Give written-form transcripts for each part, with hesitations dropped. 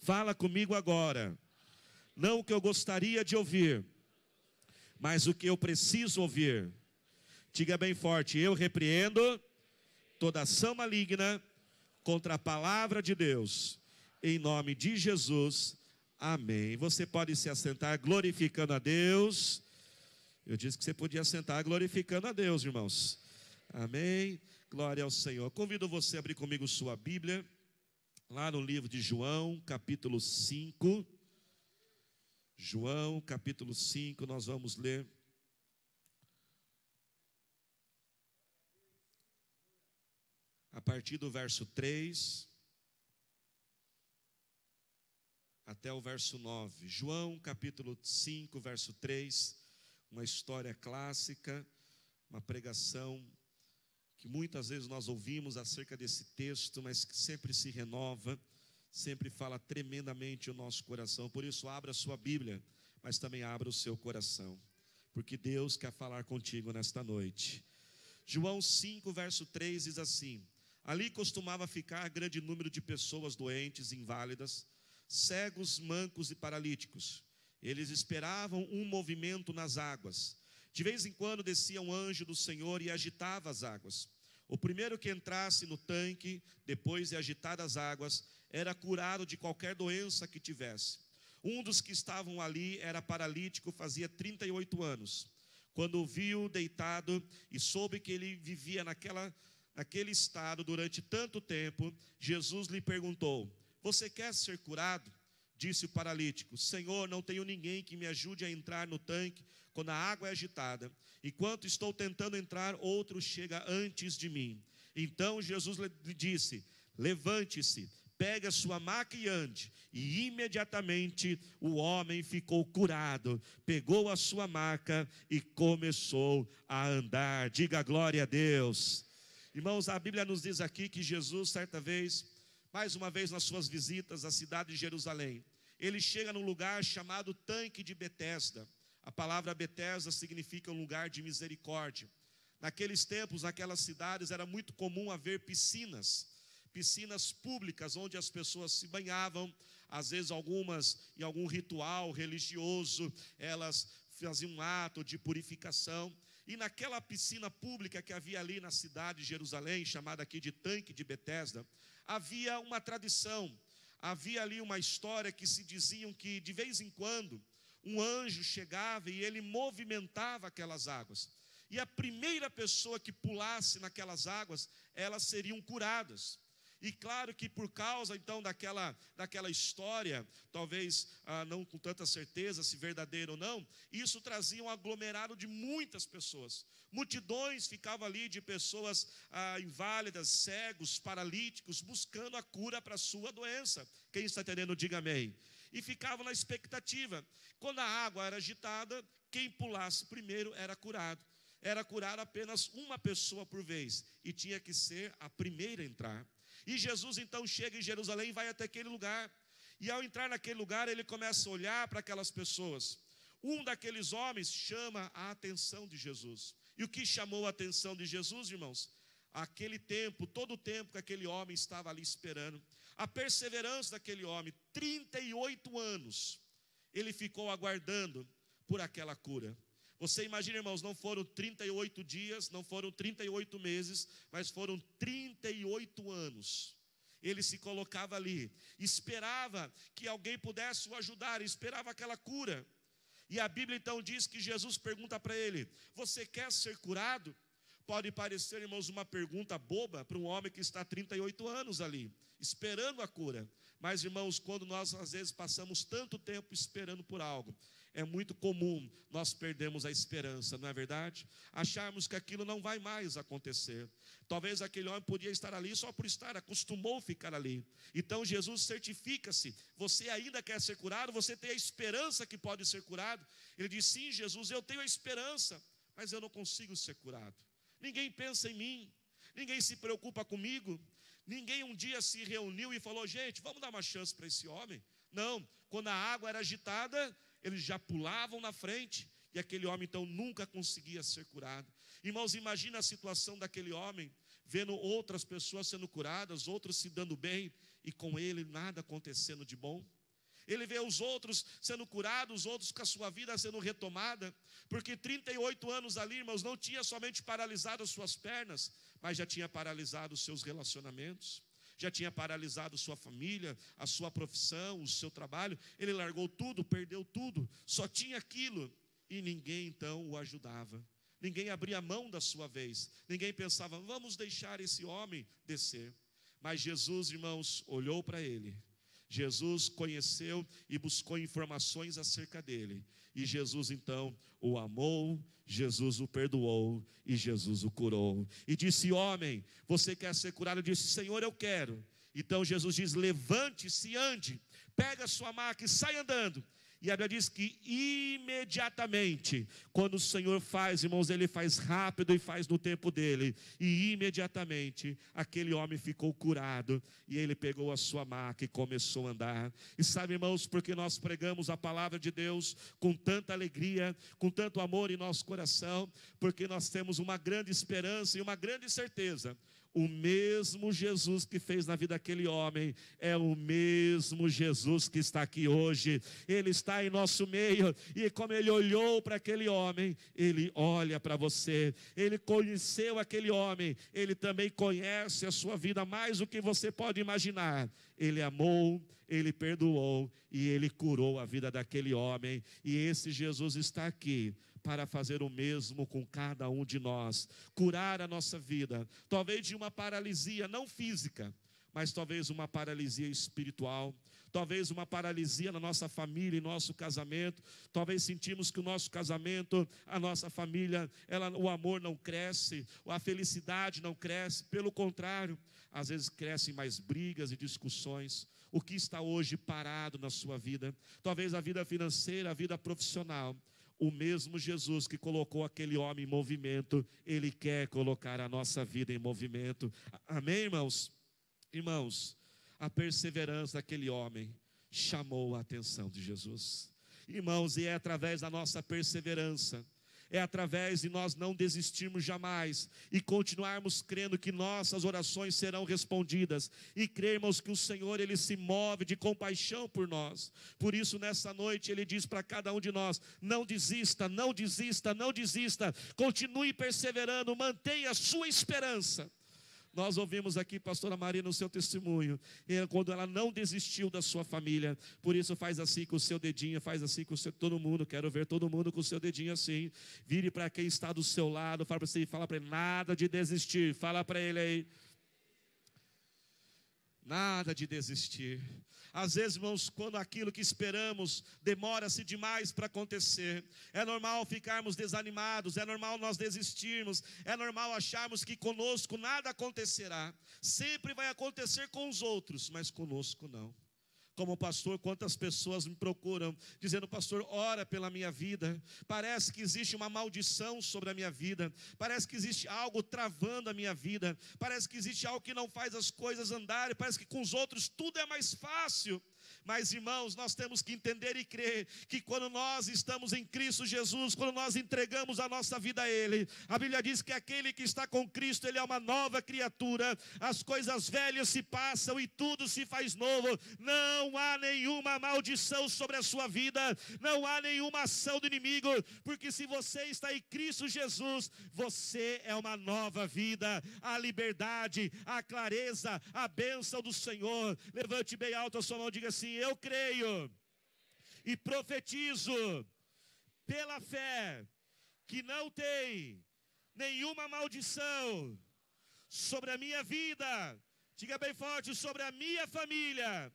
Fala comigo agora. Não o que eu gostaria de ouvir, mas o que eu preciso ouvir. Diga bem forte: eu repreendo toda ação maligna contra a palavra de Deus, em nome de Jesus, amém. Você pode se assentar glorificando a Deus. Eu disse que você podia sentar glorificando a Deus, irmãos. Amém, glória ao Senhor. Convido você a abrir comigo sua Bíblia, lá no livro de João, capítulo 5. João, capítulo 5, nós vamos ler a partir do verso 3 até o verso 9. João, capítulo 5, verso 3, uma história clássica, uma pregação que muitas vezes nós ouvimos acerca desse texto, mas que sempre se renova, sempre fala tremendamente o nosso coração. Por isso, abra a sua Bíblia, mas também abra o seu coração, porque Deus quer falar contigo nesta noite. João 5, verso 3 diz assim: ali costumava ficar grande número de pessoas doentes, inválidas, cegos, mancos e paralíticos. Eles esperavam um movimento nas águas. De vez em quando descia um anjo do Senhor e agitava as águas. O primeiro que entrasse no tanque, depois de agitar as águas, era curado de qualquer doença que tivesse. Um dos que estavam ali era paralítico, fazia 38 anos. Quando o viu deitado e soube que ele vivia naquele estado durante tanto tempo, Jesus lhe perguntou: você quer ser curado? Disse o paralítico: Senhor, não tenho ninguém que me ajude a entrar no tanque quando a água é agitada. Enquanto estou tentando entrar, outro chega antes de mim. Então Jesus lhe disse: levante-se, pegue a sua maca e ande. E imediatamente o homem ficou curado, pegou a sua maca e começou a andar. Diga glória a Deus. Irmãos, a Bíblia nos diz aqui que Jesus, certa vez, mais uma vez nas suas visitas à cidade de Jerusalém, ele chega num lugar chamado Tanque de Betesda. A palavra Betesda significa um lugar de misericórdia. Naqueles tempos, naquelas cidades, era muito comum haver piscinas públicas, onde as pessoas se banhavam. Às vezes algumas, em algum ritual religioso, elas faziam um ato de purificação. E naquela piscina pública que havia ali na cidade de Jerusalém, chamada aqui de Tanque de Betesda, havia uma tradição, havia ali uma história que se diziam que de vez em quando um anjo chegava e ele movimentava aquelas águas. E a primeira pessoa que pulasse naquelas águas, elas seriam curadas. E claro que por causa então daquela história, talvez não com tanta certeza se verdadeiro ou não, isso trazia um aglomerado de muitas pessoas. Multidões ficavam ali de pessoas inválidas, cegos, paralíticos, buscando a cura para a sua doença. Quem está entendendo, diga amém. E ficavam na expectativa. Quando a água era agitada, quem pulasse primeiro era curado. Era curada apenas uma pessoa por vez, e tinha que ser a primeira a entrar. E Jesus então chega em Jerusalém e vai até aquele lugar. E ao entrar naquele lugar, ele começa a olhar para aquelas pessoas. Um daqueles homens chama a atenção de Jesus. E o que chamou a atenção de Jesus, irmãos? Aquele tempo, todo o tempo que aquele homem estava ali esperando. A perseverança daquele homem, 38 anos, ele ficou aguardando por aquela cura. Você imagina, irmãos, não foram 38 dias, não foram 38 meses, mas foram 38 anos. Ele se colocava ali, esperava que alguém pudesse o ajudar, esperava aquela cura. E a Bíblia então diz que Jesus pergunta para ele: você quer ser curado? Pode parecer, irmãos, uma pergunta boba para um homem que está há 38 anos ali, esperando a cura. Mas, irmãos, quando nós às vezes passamos tanto tempo esperando por algo, é muito comum nós perdermos a esperança, não é verdade? Acharmos que aquilo não vai mais acontecer. Talvez aquele homem podia estar ali só por estar, acostumou ficar ali. Então Jesus certifica-se: você ainda quer ser curado? Você tem a esperança que pode ser curado? Ele diz: sim, Jesus, eu tenho a esperança, mas eu não consigo ser curado. Ninguém pensa em mim, ninguém se preocupa comigo, ninguém um dia se reuniu e falou: gente, vamos dar uma chance para esse homem. Não, quando a água era agitada, eles já pulavam na frente, e aquele homem então nunca conseguia ser curado. Irmãos, imagina a situação daquele homem, vendo outras pessoas sendo curadas, outros se dando bem, e com ele nada acontecendo de bom. Ele vê os outros sendo curados, os outros com a sua vida sendo retomada, porque 38 anos ali, irmãos, não tinha somente paralisado as suas pernas, mas já tinha paralisado os seus relacionamentos, já tinha paralisado sua família, a sua profissão, o seu trabalho. Ele largou tudo, perdeu tudo, só tinha aquilo, e ninguém então o ajudava. Ninguém abria mão da sua vez, ninguém pensava, vamos deixar esse homem descer. Mas Jesus, irmãos, olhou para ele. Jesus conheceu e buscou informações acerca dele. E Jesus então o amou, Jesus o perdoou e Jesus o curou. E disse, homem, você quer ser curado? Ele disse, Senhor, eu quero. Então Jesus diz, levante-se e ande, pega a sua maca e sai andando. E a Bíblia diz que imediatamente, quando o Senhor faz, irmãos, Ele faz rápido e faz no tempo dEle. E imediatamente, aquele homem ficou curado. E ele pegou a sua maca e começou a andar. E sabe, irmãos, porque nós pregamos a palavra de Deus com tanta alegria, com tanto amor em nosso coração, porque nós temos uma grande esperança e uma grande certeza. O mesmo Jesus que fez na vida daquele homem é o mesmo Jesus que está aqui hoje. Ele está em nosso meio, e como ele olhou para aquele homem, ele olha para você. Ele conheceu aquele homem, ele também conhece a sua vida mais do que você pode imaginar. Ele amou, ele perdoou e ele curou a vida daquele homem. E esse Jesus está aqui para fazer o mesmo com cada um de nós, curar a nossa vida, talvez de uma paralisia não física, mas talvez uma paralisia espiritual, talvez uma paralisia na nossa família, em nosso casamento. Talvez sentimos que o nosso casamento, a nossa família, o amor não cresce, a felicidade não cresce, pelo contrário, às vezes crescem mais brigas e discussões. O que está hoje parado na sua vida? Talvez a vida financeira, a vida profissional. O mesmo Jesus que colocou aquele homem em movimento, Ele quer colocar a nossa vida em movimento. Amém, irmãos? Irmãos, a perseverança daquele homem chamou a atenção de Jesus. Irmãos, e é através da nossa perseverança, é através de nós não desistirmos jamais e continuarmos crendo que nossas orações serão respondidas e crermos que o Senhor, Ele se move de compaixão por nós. Por isso, nessa noite, Ele diz para cada um de nós, não desista, não desista, não desista, continue perseverando, mantenha a sua esperança. Nós ouvimos aqui pastora Maria no seu testemunho, quando ela não desistiu da sua família. Por isso faz assim com o seu dedinho, faz assim com o seu, todo mundo, quero ver todo mundo com o seu dedinho assim. Vire para quem está do seu lado, fala para você, fala para ele, nada de desistir, fala para ele aí. Nada de desistir. Às vezes, irmãos, quando aquilo que esperamos demora-se demais para acontecer, é normal ficarmos desanimados, é normal nós desistirmos, é normal acharmos que conosco nada acontecerá. Sempre vai acontecer com os outros, mas conosco não. Como pastor, quantas pessoas me procuram dizendo, pastor, ora pela minha vida. Parece que existe uma maldição sobre a minha vida. Parece que existe algo travando a minha vida. Parece que existe algo que não faz as coisas andarem. Parece que com os outros tudo é mais fácil. Mas, irmãos, nós temos que entender e crer que quando nós estamos em Cristo Jesus, quando nós entregamos a nossa vida a Ele, a Bíblia diz que aquele que está com Cristo, ele é uma nova criatura. As coisas velhas se passam e tudo se faz novo. Não há nenhuma maldição sobre a sua vida, não há nenhuma ação do inimigo, porque se você está em Cristo Jesus, você é uma nova vida. A liberdade, a clareza, a bênção do Senhor. Levante bem alto a sua mão e diga assim, eu creio e profetizo pela fé que não tem nenhuma maldição sobre a minha vida. Diga bem forte, sobre a minha família.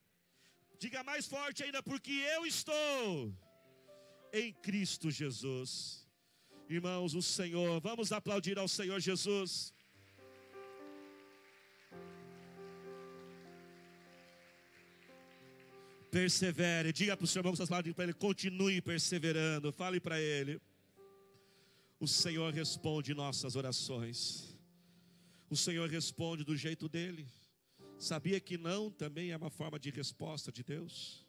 Diga mais forte ainda, porque eu estou em Cristo Jesus. Irmãos, o Senhor, vamos aplaudir ao Senhor Jesus. Persevere, diga para o seu irmão que está falando para ele, continue perseverando, fale para ele. O Senhor responde nossas orações. O Senhor responde do jeito dele. Sabia que não também é uma forma de resposta de Deus?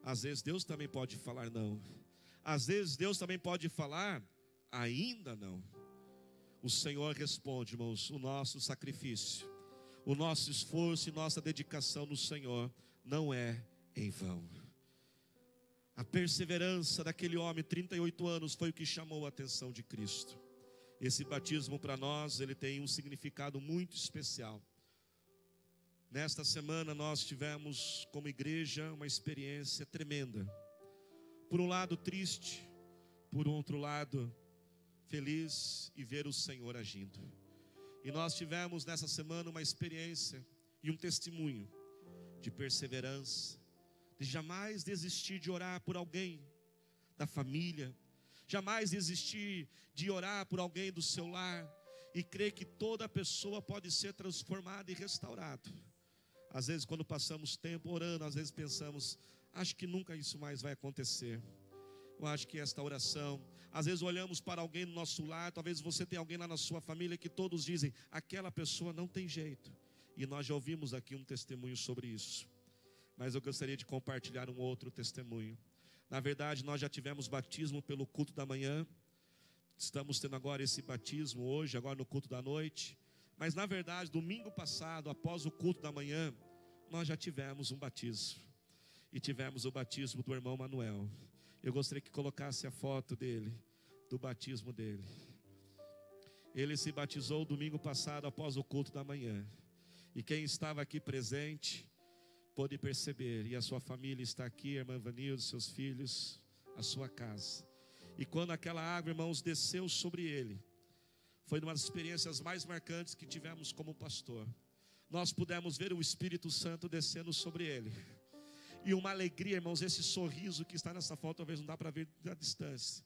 Às vezes Deus também pode falar não. Às vezes Deus também pode falar ainda não. O Senhor responde, irmãos, o nosso sacrifício. o nosso esforço e nossa dedicação no Senhor não é em vão. A perseverança daquele homem, 38 anos, foi o que chamou a atenção de Cristo. Esse batismo para nós, ele tem um significado muito especial. Nesta semana nós tivemos como igreja uma experiência tremenda. Por um lado triste, por outro lado feliz e ver o Senhor agindo. E nós tivemos nessa semana uma experiência e um testemunho de perseverança, de jamais desistir de orar por alguém da família, jamais desistir de orar por alguém do seu lar e crer que toda pessoa pode ser transformada e restaurada. Às vezes quando passamos tempo orando, às vezes pensamos, acho que nunca isso mais vai acontecer. Eu acho que esta oração, às vezes olhamos para alguém no nosso lar, talvez você tenha alguém lá na sua família que todos dizem, aquela pessoa não tem jeito. E nós já ouvimos aqui um testemunho sobre isso. Mas eu gostaria de compartilhar um outro testemunho. Na verdade, nós já tivemos batismo pelo culto da manhã. Estamos tendo agora esse batismo hoje, agora no culto da noite. Mas na verdade, domingo passado, após o culto da manhã, nós já tivemos um batismo. E tivemos o batismo do irmão Manuel. Eu gostaria que colocasse a foto dele, do batismo dele. Ele se batizou domingo passado após o culto da manhã. E quem estava aqui presente pôde perceber. E a sua família está aqui, a irmã Vanilda, seus filhos, a sua casa. E quando aquela água, irmãos, desceu sobre ele, foi uma das experiências mais marcantes que tivemos como pastor. Nós pudemos ver o Espírito Santo descendo sobre ele. E uma alegria, irmãos, esse sorriso que está nessa foto, talvez não dá para ver da distância.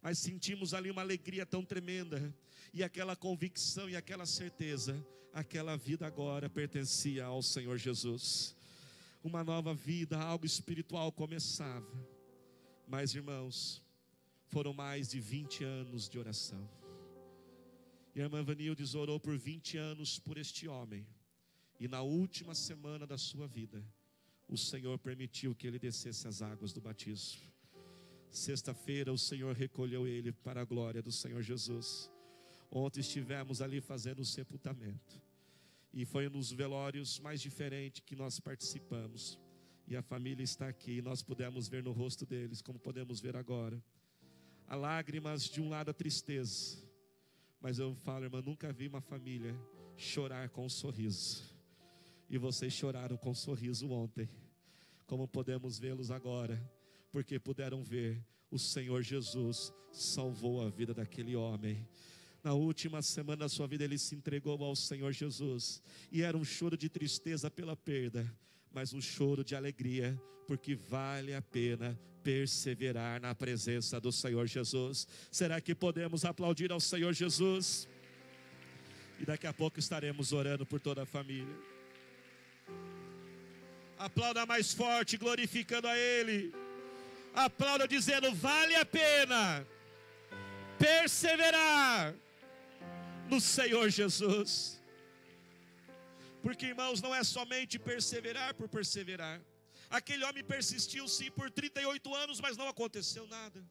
Mas sentimos ali uma alegria tão tremenda. E aquela convicção e aquela certeza, aquela vida agora pertencia ao Senhor Jesus. Uma nova vida, algo espiritual começava. Mas, irmãos, foram mais de 20 anos de oração. E a irmã Vanildes orou por 20 anos por este homem. E na última semana da sua vida, o Senhor permitiu que ele descesse as águas do batismo. Sexta-feira o Senhor recolheu ele para a glória do Senhor Jesus. Ontem estivemos ali fazendo o sepultamento. E foi um dos velórios mais diferentes que nós participamos. E a família está aqui, e nós pudemos ver no rosto deles, como podemos ver agora. Há lágrimas, de um lado a tristeza. Mas eu falo, irmã, nunca vi uma família chorar com um sorriso. E vocês choraram com um sorriso ontem. Como podemos vê-los agora? Porque puderam ver o Senhor Jesus salvou a vida daquele homem. Na última semana da sua vida ele se entregou ao Senhor Jesus. E era um choro de tristeza pela perda, mas um choro de alegria, porque vale a pena perseverar na presença do Senhor Jesus. Será que podemos aplaudir ao Senhor Jesus? E daqui a pouco estaremos orando por toda a família. Aplauda mais forte, glorificando a Ele. Aplauda dizendo, vale a pena perseverar no Senhor Jesus. Porque, irmãos, não é somente perseverar por perseverar. Aquele homem persistiu sim por 38 anos, mas não aconteceu nada.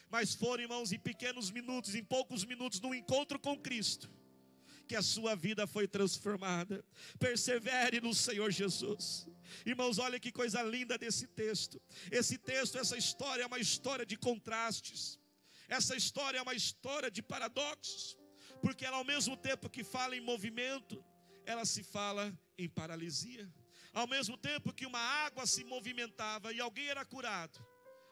Mas foram, irmãos, em pequenos minutos, em poucos minutos, no encontro com Cristo, que a sua vida foi transformada. Persevere no Senhor Jesus. Irmãos, olha que coisa linda desse texto. Esse texto, essa história é uma história de contrastes. Essa história é uma história de paradoxos. Porque ela, ao mesmo tempo que fala em movimento, ela se fala em paralisia. Ao mesmo tempo que uma água se movimentava e alguém era curado,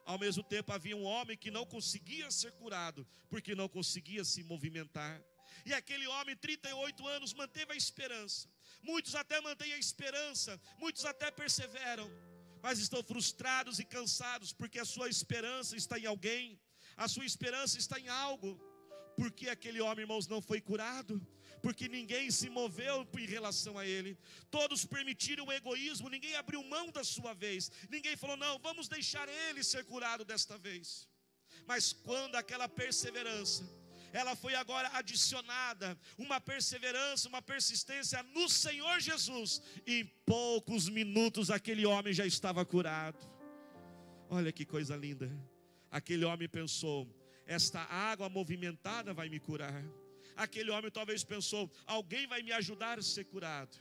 ao mesmo tempo havia um homem que não conseguia ser curado, porque não conseguia se movimentar. E aquele homem, 38 anos, manteve a esperança. Muitos até mantêm a esperança, muitos até perseveram, mas estão frustrados e cansados, porque a sua esperança está em alguém, a sua esperança está em algo. Porque aquele homem, irmãos, não foi curado, porque ninguém se moveu em relação a ele. Todos permitiram o egoísmo, ninguém abriu mão da sua vez. Ninguém falou, não, vamos deixar ele ser curado desta vez. Mas quando aquela perseverança, ela foi agora adicionada, uma perseverança, uma persistência no Senhor Jesus, em poucos minutos aquele homem já estava curado. Olha que coisa linda. Aquele homem pensou, esta água movimentada vai me curar. Aquele homem talvez pensou, alguém vai me ajudar a ser curado.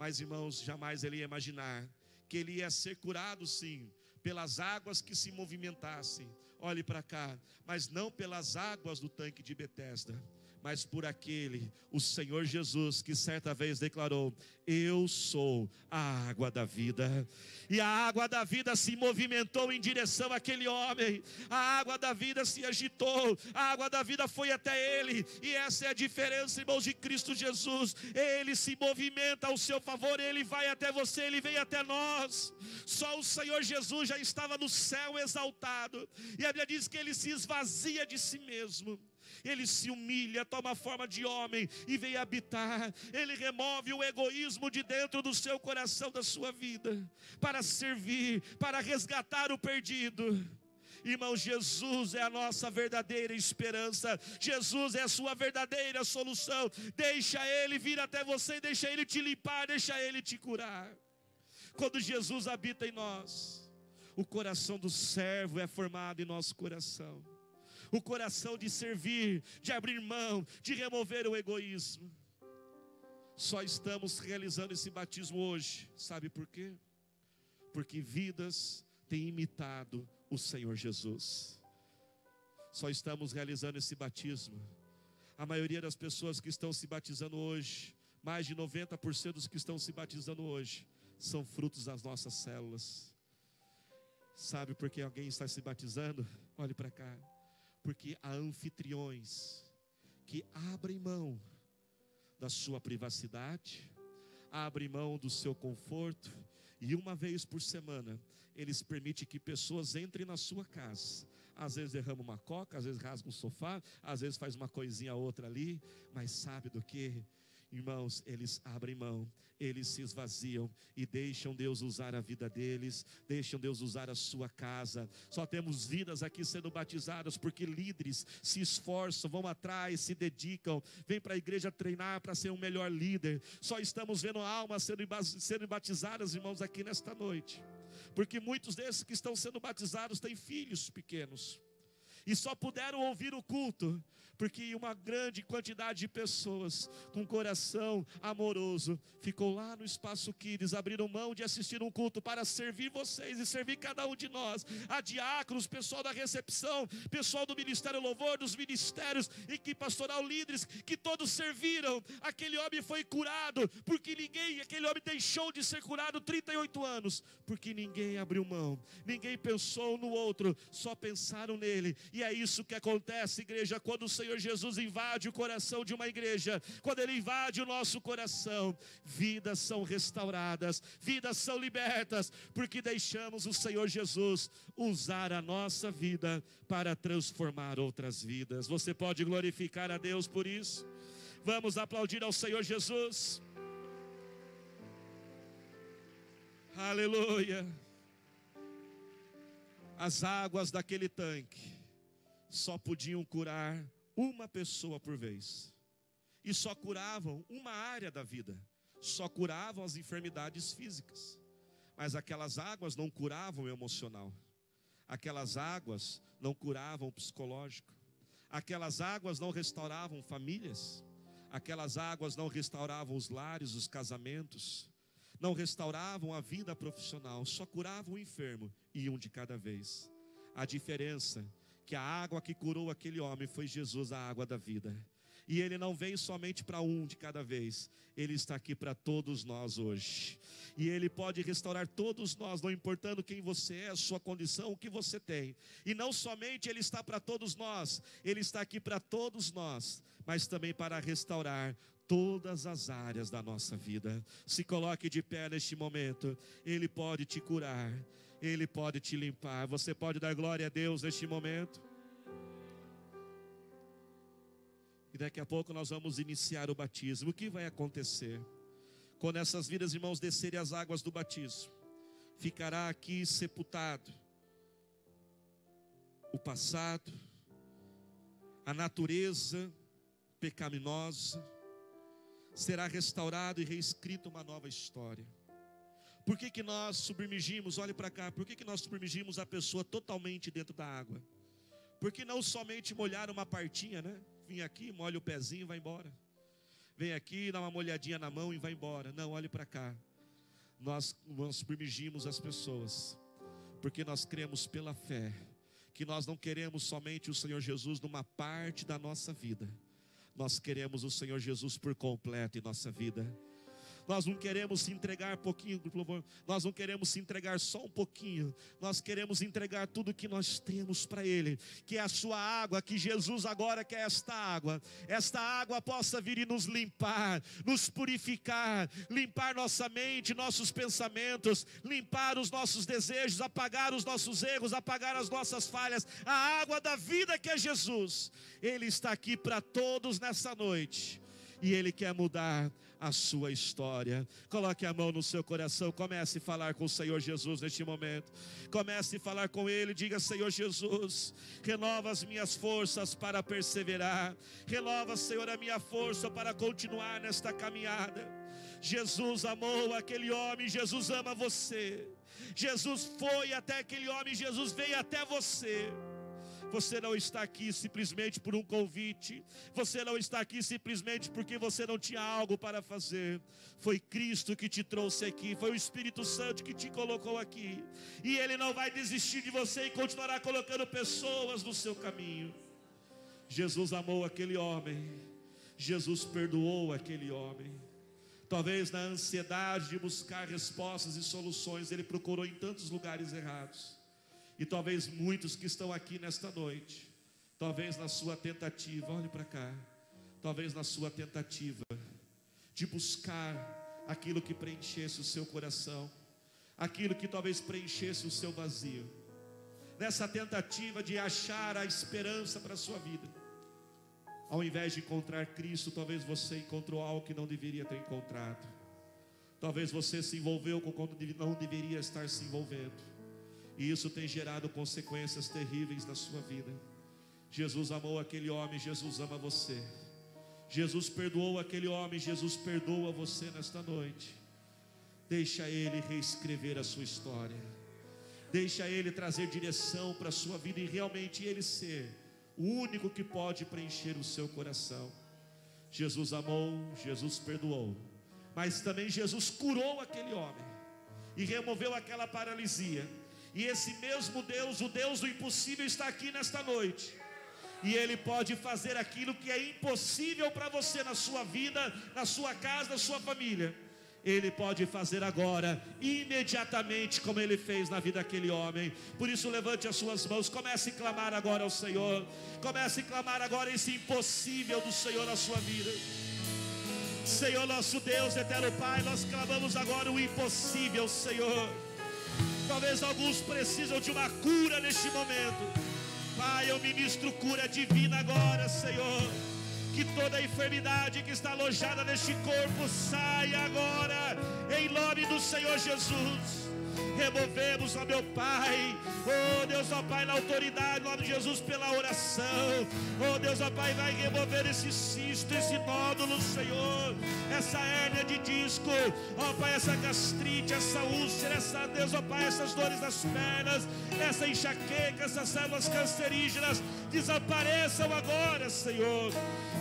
Mas, irmãos, jamais ele ia imaginar que ele ia ser curado, sim, pelas águas que se movimentassem. Olhe para cá, mas não pelas águas do tanque de Betesda, mas por aquele, o Senhor Jesus, que certa vez declarou: eu sou a água da vida. E a água da vida se movimentou em direção àquele homem. A água da vida se agitou, a água da vida foi até ele. E essa é a diferença, irmãos, de Cristo Jesus. Ele se movimenta ao seu favor, ele vai até você, ele vem até nós. Só o Senhor Jesus já estava no céu exaltado, e a Bíblia diz que ele se esvazia de si mesmo. Ele se humilha, toma forma de homem e vem habitar. Ele remove o egoísmo de dentro do seu coração, da sua vida, para servir, para resgatar o perdido. Irmão, Jesus é a nossa verdadeira esperança. Jesus é a sua verdadeira solução. Deixa Ele vir até você, deixa Ele te limpar, deixa Ele te curar. Quando Jesus habita em nós, o coração do servo é formado em nosso coração. O coração de servir, de abrir mão, de remover o egoísmo. Só estamos realizando esse batismo hoje. Sabe por quê? Porque vidas têm imitado o Senhor Jesus. Só estamos realizando esse batismo. A maioria das pessoas que estão se batizando hoje, mais de 90% dos que estão se batizando hoje, são frutos das nossas células. Sabe por que alguém está se batizando? Olhe para cá. Porque há anfitriões que abrem mão da sua privacidade, abrem mão do seu conforto, e uma vez por semana eles permitem que pessoas entrem na sua casa. Às vezes derrama uma coca, às vezes rasga um sofá, às vezes faz uma coisinha outra ali, mas sabe do que? Irmãos, eles abrem mão, eles se esvaziam e deixam Deus usar a vida deles, deixam Deus usar a sua casa. Só temos vidas aqui sendo batizadas porque líderes se esforçam, vão atrás, se dedicam, vêm para a igreja treinar para ser um melhor líder. Só estamos vendo almas sendo batizadas, irmãos, aqui nesta noite, porque muitos desses que estão sendo batizados têm filhos pequenos e só puderam ouvir o culto porque uma grande quantidade de pessoas com coração amoroso ficou lá no Espaço Kids, abriram mão de assistir um culto para servir vocês e servir cada um de nós. A diáconos, pessoal da recepção, pessoal do Ministério Louvor, dos ministérios, equipe pastoral, líderes, que todos serviram. Aquele homem foi curado, porque aquele homem deixou de ser curado 38 anos, porque ninguém abriu mão, ninguém pensou no outro, só pensaram nele. E é isso que acontece, igreja, quando o Senhor Jesus invade o coração de uma igreja, quando Ele invade o nosso coração, vidas são restauradas, vidas são libertas, porque deixamos o Senhor Jesus usar a nossa vida para transformar outras vidas. Você pode glorificar a Deus por isso? Vamos aplaudir ao Senhor Jesus. Aleluia. As águas daquele tanque só podiam curar uma pessoa por vez, e só curavam uma área da vida, só curavam as enfermidades físicas, mas aquelas águas não curavam o emocional, aquelas águas não curavam o psicológico, aquelas águas não restauravam famílias, aquelas águas não restauravam os lares, os casamentos, não restauravam a vida profissional, só curavam o enfermo, e um de cada vez. A diferença que a água que curou aquele homem foi Jesus, a água da vida. E Ele não veio somente para um de cada vez, Ele está aqui para todos nós hoje. E Ele pode restaurar todos nós, não importando quem você é, a sua condição, o que você tem. E não somente Ele está para todos nós, Ele está aqui para todos nós, mas também para restaurar todas as áreas da nossa vida. Se coloque de pé neste momento. Ele pode te curar, Ele pode te limpar. Você pode dar glória a Deus neste momento. E daqui a pouco nós vamos iniciar o batismo. O que vai acontecer? Quando essas vidas, irmãos, descerem as águas do batismo, ficará aqui sepultado o passado, a natureza pecaminosa, será restaurado e reescrita uma nova história. Por que nós submergimos, olhe para cá, por que nós submergimos a pessoa totalmente dentro da água? Porque não somente molhar uma partinha, né? Vim aqui, molha o pezinho e vai embora. vem aqui, dá uma molhadinha na mão e vai embora. Não, olhe para cá. Nós permitimos as pessoas, porque nós cremos pela fé, que nós não queremos somente o Senhor Jesus numa parte da nossa vida. Nós queremos o Senhor Jesus por completo em nossa vida. Nós não queremos se entregar pouquinho, nós não queremos se entregar só um pouquinho, nós queremos entregar tudo que nós temos para Ele, que é a sua água, que Jesus agora quer esta água possa vir e nos limpar, nos purificar, limpar nossa mente, nossos pensamentos, limpar os nossos desejos, apagar os nossos erros, apagar as nossas falhas. A água da vida que é Jesus, Ele está aqui para todos nessa noite, e Ele quer mudar a sua história. Coloque a mão no seu coração, comece a falar com o Senhor Jesus neste momento. Comece a falar com Ele, diga: Senhor Jesus, renova as minhas forças para perseverar. Renova, Senhor, a minha força para continuar nesta caminhada. Jesus amou aquele homem, Jesus ama você. Jesus foi até aquele homem, Jesus veio até você. Você não está aqui simplesmente por um convite. Você não está aqui simplesmente porque você não tinha algo para fazer. Foi Cristo que te trouxe aqui. Foi o Espírito Santo que te colocou aqui. E Ele não vai desistir de você e continuará colocando pessoas no seu caminho. Jesus amou aquele homem. Jesus perdoou aquele homem. Talvez na ansiedade de buscar respostas e soluções, ele procurou em tantos lugares errados. E talvez muitos que estão aqui nesta noite, talvez na sua tentativa, olhe para cá, talvez na sua tentativa de buscar aquilo que preenchesse o seu coração, aquilo que talvez preenchesse o seu vazio, nessa tentativa de achar a esperança para a sua vida, ao invés de encontrar Cristo, talvez você encontrou algo que não deveria ter encontrado. Talvez você se envolveu com quando não deveria estar se envolvendo. E isso tem gerado consequências terríveis na sua vida. Jesus amou aquele homem, Jesus ama você. Jesus perdoou aquele homem, Jesus perdoa você nesta noite. Deixa Ele reescrever a sua história. Deixa Ele trazer direção para a sua vida e realmente Ele ser o único que pode preencher o seu coração. Jesus amou, Jesus perdoou. Mas também Jesus curou aquele homem e removeu aquela paralisia. E esse mesmo Deus, o Deus do impossível, está aqui nesta noite. E Ele pode fazer aquilo que é impossível para você na sua vida, na sua casa, na sua família. Ele pode fazer agora, imediatamente, como Ele fez na vida daquele homem. Por isso levante as suas mãos, comece a clamar agora ao Senhor. Comece a clamar agora esse impossível do Senhor na sua vida. Senhor nosso Deus, eterno Pai, nós clamamos agora o impossível, Senhor. Talvez alguns precisam de uma cura neste momento. Pai, eu ministro cura divina agora, Senhor. Que toda enfermidade que está alojada neste corpo saia agora, em nome do Senhor Jesus. Removemos, ó meu Pai, oh Deus, ó Pai, na autoridade, em nome de Jesus, pela oração. Oh Deus, ó Pai, vai remover esse cisto, esse nódulo, Senhor, essa hérnia de disco, ó Pai, essa gastrite, essa úlcera, essa, Deus, ó Pai, essas dores nas pernas, essa enxaqueca, essas células cancerígenas, desapareçam agora, Senhor.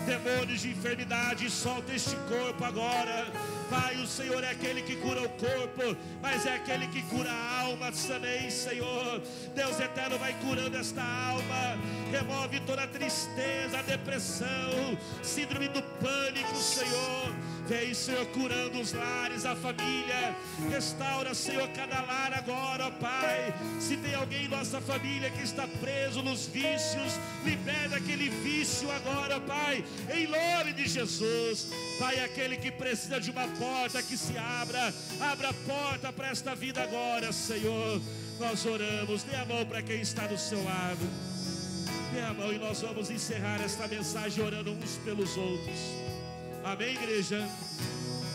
Demônios de enfermidade, solta este corpo agora. Pai, o Senhor é aquele que cura o corpo, mas é aquele que cura a alma também, Senhor. Deus eterno vai curando esta alma. Remove toda a tristeza, a depressão, síndrome do pânico, Senhor. Vem, Senhor, curando os lares, a família. Restaura, Senhor, cada lar agora, ó Pai. Se tem alguém em nossa família que está preso nos vícios, liberta aquele vício agora, ó Pai, em nome de Jesus. Pai, aquele que precisa de uma porta que se abra, abra a porta para esta vida agora, Senhor. Nós oramos, dê a mão para quem está do seu lado. Dê a mão e nós vamos encerrar esta mensagem orando uns pelos outros. Amém, igreja?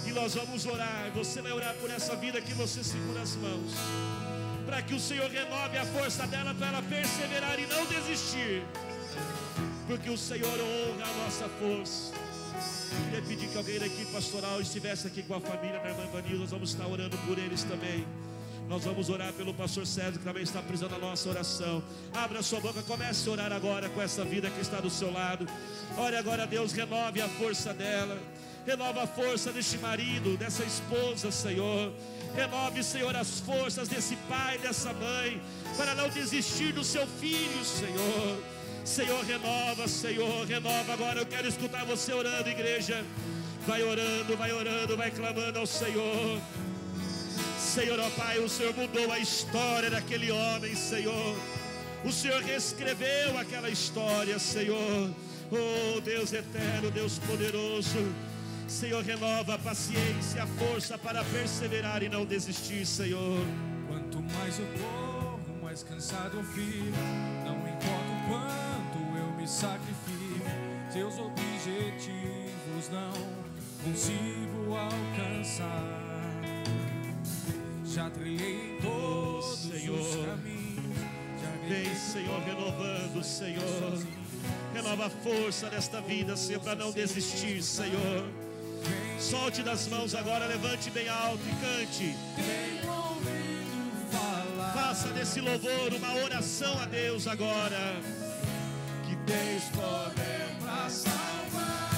E nós vamos orar. Você vai orar por essa vida que você segura as mãos, para que o Senhor renove a força dela, para ela perseverar e não desistir, porque o Senhor honra a nossa força. Eu queria pedir que alguém da equipe pastoral estivesse aqui com a família da irmã Vanil. Nós vamos estar orando por eles também. Nós vamos orar pelo pastor César, que também está precisando da nossa oração. Abra sua boca, comece a orar agora com essa vida que está do seu lado. Ore agora, Deus, renove a força dela. Renova a força deste marido, dessa esposa, Senhor. Renove, Senhor, as forças desse pai, dessa mãe, para não desistir do seu filho, Senhor. Senhor, renova, Senhor, renova. Agora eu quero escutar você orando, igreja. Vai orando, vai clamando ao Senhor. Senhor, ó Pai, o Senhor mudou a história daquele homem, Senhor. O Senhor reescreveu aquela história, Senhor. Oh, Deus eterno, Deus poderoso. Senhor, renova a paciência, a força para perseverar e não desistir, Senhor. Quanto mais eu corro, mais cansado eu fico. Não importa o quanto eu me sacrifico, seus objetivos não consigo alcançar. Já trilhei todos os caminhos. Vem, Senhor, renovando, Senhor. Renova a força desta vida, Senhor, para não desistir, Senhor. Solte das mãos agora, levante bem alto e cante. Faça desse louvor uma oração a Deus agora. Que tens poder para salvar.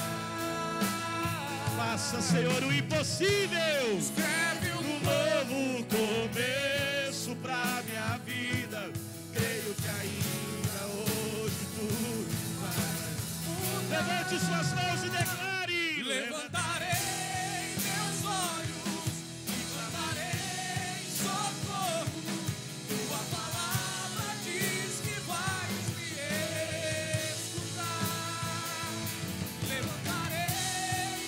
Faça, Senhor, o impossível. Escreve um novo começo para minha vida. Creio que ainda hoje tu vai. Levante suas mãos e declare. Levantarei meus olhos e clamarei socorro. Tua palavra diz que vais me escutar. Levantarei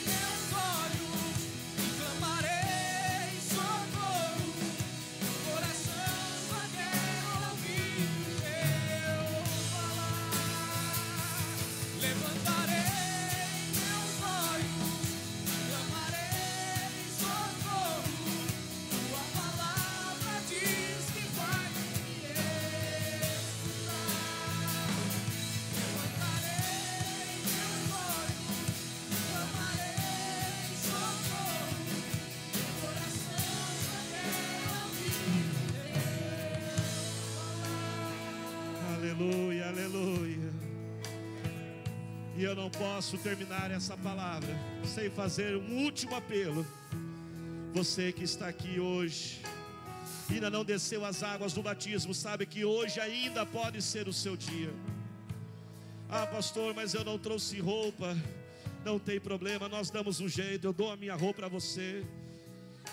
meus olhos e clamarei socorro. Meu coração só quer ouvir teu falar. Levantarei aleluia, aleluia. E eu não posso terminar essa palavra sem fazer um último apelo. Você que está aqui hoje, ainda não desceu as águas do batismo, sabe que hoje ainda pode ser o seu dia. Ah, pastor, mas eu não trouxe roupa. Não tem problema, nós damos um jeito. Eu dou a minha roupa para você.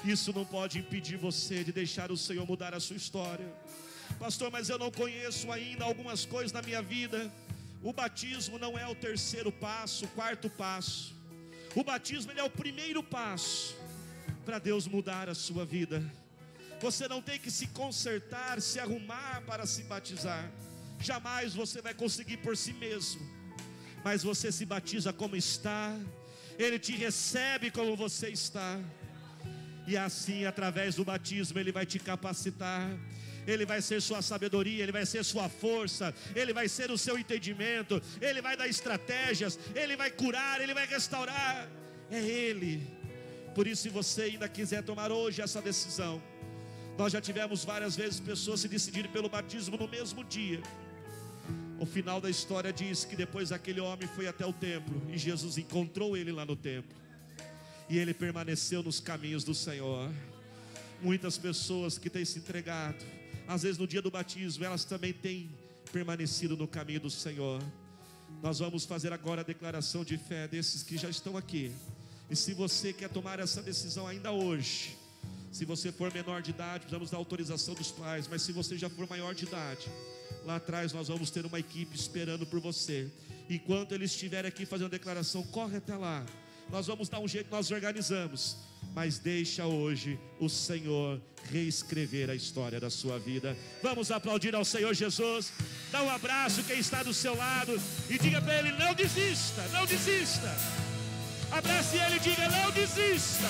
Isso não pode impedir você de deixar o Senhor mudar a sua história. Pastor, mas eu não conheço ainda algumas coisas na minha vida. O batismo não é o terceiro passo, o quarto passo. O batismo ele é o primeiro passo para Deus mudar a sua vida. Você não tem que se consertar, se arrumar para se batizar. Jamais você vai conseguir por si mesmo. Mas você se batiza como está. Ele te recebe como você está. E assim, através do batismo, Ele vai te capacitar. Ele vai ser sua sabedoria, Ele vai ser sua força, Ele vai ser o seu entendimento, Ele vai dar estratégias, Ele vai curar, Ele vai restaurar. É Ele. Por isso, se você ainda quiser tomar hoje essa decisão, nós já tivemos várias vezes pessoas se decidirem pelo batismo no mesmo dia. O final da história diz que depois aquele homem foi até o templo e Jesus encontrou ele lá no templo. E ele permaneceu nos caminhos do Senhor. Muitas pessoas que têm se entregado, às vezes no dia do batismo, elas também têm permanecido no caminho do Senhor. Nós vamos fazer agora a declaração de fé desses que já estão aqui. E se você quer tomar essa decisão ainda hoje, se você for menor de idade, precisamos da autorização dos pais. Mas se você já for maior de idade, lá atrás nós vamos ter uma equipe esperando por você. Enquanto eles estiverem aqui fazendo a declaração, corre até lá. Nós vamos dar um jeito, nós organizamos. Mas deixa hoje o Senhor reescrever a história da sua vida. Vamos aplaudir ao Senhor Jesus. Dá um abraço quem está do seu lado e diga para ele: não desista, não desista. Abrace ele e diga: não desista.